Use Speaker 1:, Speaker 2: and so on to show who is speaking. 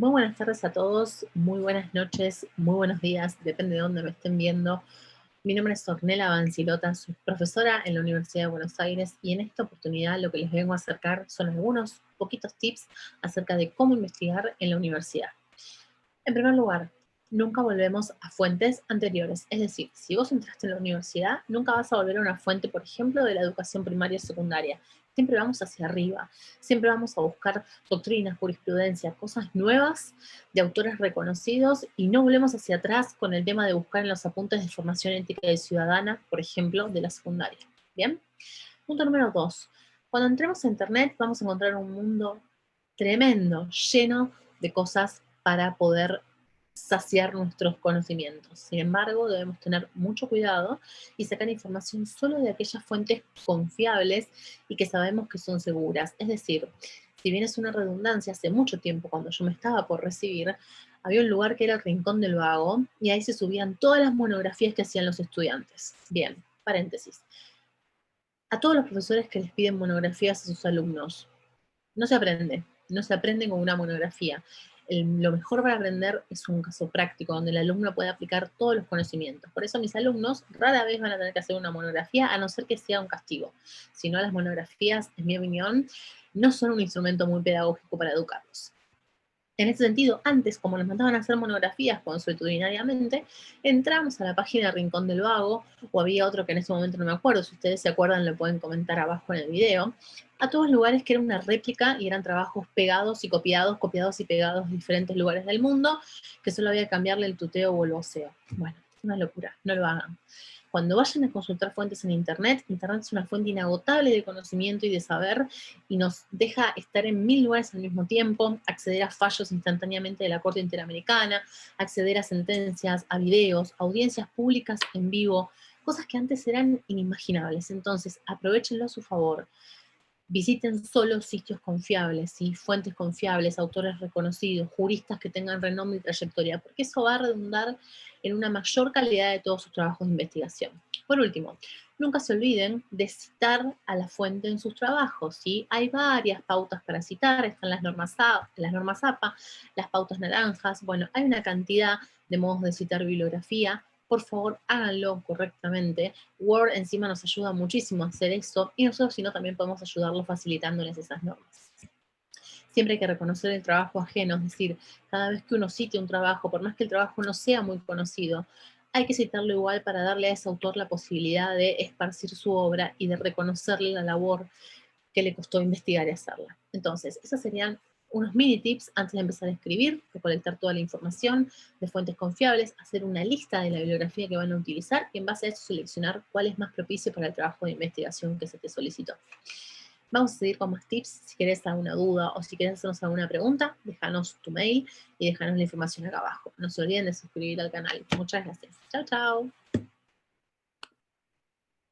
Speaker 1: Muy buenas tardes a todos, muy buenas noches, muy buenos días, depende de dónde me estén viendo. Mi nombre es Ornella Bancilota, soy profesora en la Universidad de Buenos Aires y en esta oportunidad lo que les vengo a acercar son algunos poquitos tips acerca de cómo investigar en la universidad. En primer lugar, nunca volvemos a fuentes anteriores. Es decir, si vos entraste en la universidad, nunca vas a volver a una fuente, por ejemplo, de la educación primaria y secundaria. Siempre vamos hacia arriba, siempre vamos a buscar doctrinas, jurisprudencia, cosas nuevas de autores reconocidos y no volvemos hacia atrás con el tema de buscar en los apuntes de formación ética y ciudadana, por ejemplo, de la secundaria. ¿Bien? Punto número 2. Cuando entremos a Internet vamos a encontrar un mundo tremendo, lleno de cosas para poder saciar nuestros conocimientos. Sin embargo, debemos tener mucho cuidado y sacar información solo de aquellas fuentes confiables y que sabemos que son seguras. Es decir, si bien es una redundancia, hace mucho tiempo, cuando yo me estaba por recibir, había un lugar que era el Rincón del Vago y ahí se subían todas las monografías que hacían los estudiantes. Bien, paréntesis. A todos los profesores que les piden monografías a sus alumnos, no se aprende, no se aprende con una monografía. Lo mejor para aprender es un caso práctico, donde el alumno puede aplicar todos los conocimientos. Por eso mis alumnos rara vez van a tener que hacer una monografía, a no ser que sea un castigo. Si no, las monografías, en mi opinión, no son un instrumento muy pedagógico para educarlos. En ese sentido, antes, como nos mandaban a hacer monografías consuetudinariamente, entramos a la página de Rincón del Vago, o había otro que en ese momento no me acuerdo, si ustedes se acuerdan lo pueden comentar abajo en el video, a todos lugares que era una réplica y eran trabajos pegados y copiados y pegados de diferentes lugares del mundo, que solo había que cambiarle el tuteo o el voceo. Bueno, una locura, no lo hagan. Cuando vayan a consultar fuentes en Internet, Internet es una fuente inagotable de conocimiento y de saber y nos deja estar en 1000 lugares al mismo tiempo, acceder a fallos instantáneamente de la Corte Interamericana, acceder a sentencias, a videos, a audiencias públicas en vivo, cosas que antes eran inimaginables. Entonces, aprovechenlo a su favor. Visiten solo sitios confiables, ¿sí? Fuentes confiables, autores reconocidos, juristas que tengan renombre y trayectoria, porque eso va a redundar en una mayor calidad de todos sus trabajos de investigación. Por último, nunca se olviden de citar a la fuente en sus trabajos, ¿sí? Hay varias pautas para citar, están las normas APA, las pautas naranjas, bueno, hay una cantidad de modos de citar bibliografía. Por favor, háganlo correctamente. Word encima nos ayuda muchísimo a hacer eso y nosotros si no también podemos ayudarlos facilitándoles esas normas. Siempre hay que reconocer el trabajo ajeno, es decir, cada vez que uno cite un trabajo, por más que el trabajo no sea muy conocido, hay que citarlo igual para darle a ese autor la posibilidad de esparcir su obra y de reconocerle la labor que le costó investigar y hacerla. Entonces, esos serían unos mini tips antes de empezar a escribir, recolectar toda la información de fuentes confiables, hacer una lista de la bibliografía que van a utilizar y en base a eso seleccionar cuál es más propicio para el trabajo de investigación que se te solicitó. Vamos a seguir con más tips. Si querés alguna duda o si querés hacernos alguna pregunta, déjanos tu mail y déjanos la información acá abajo. No se olviden de suscribir al canal. Muchas gracias. Chao, chao.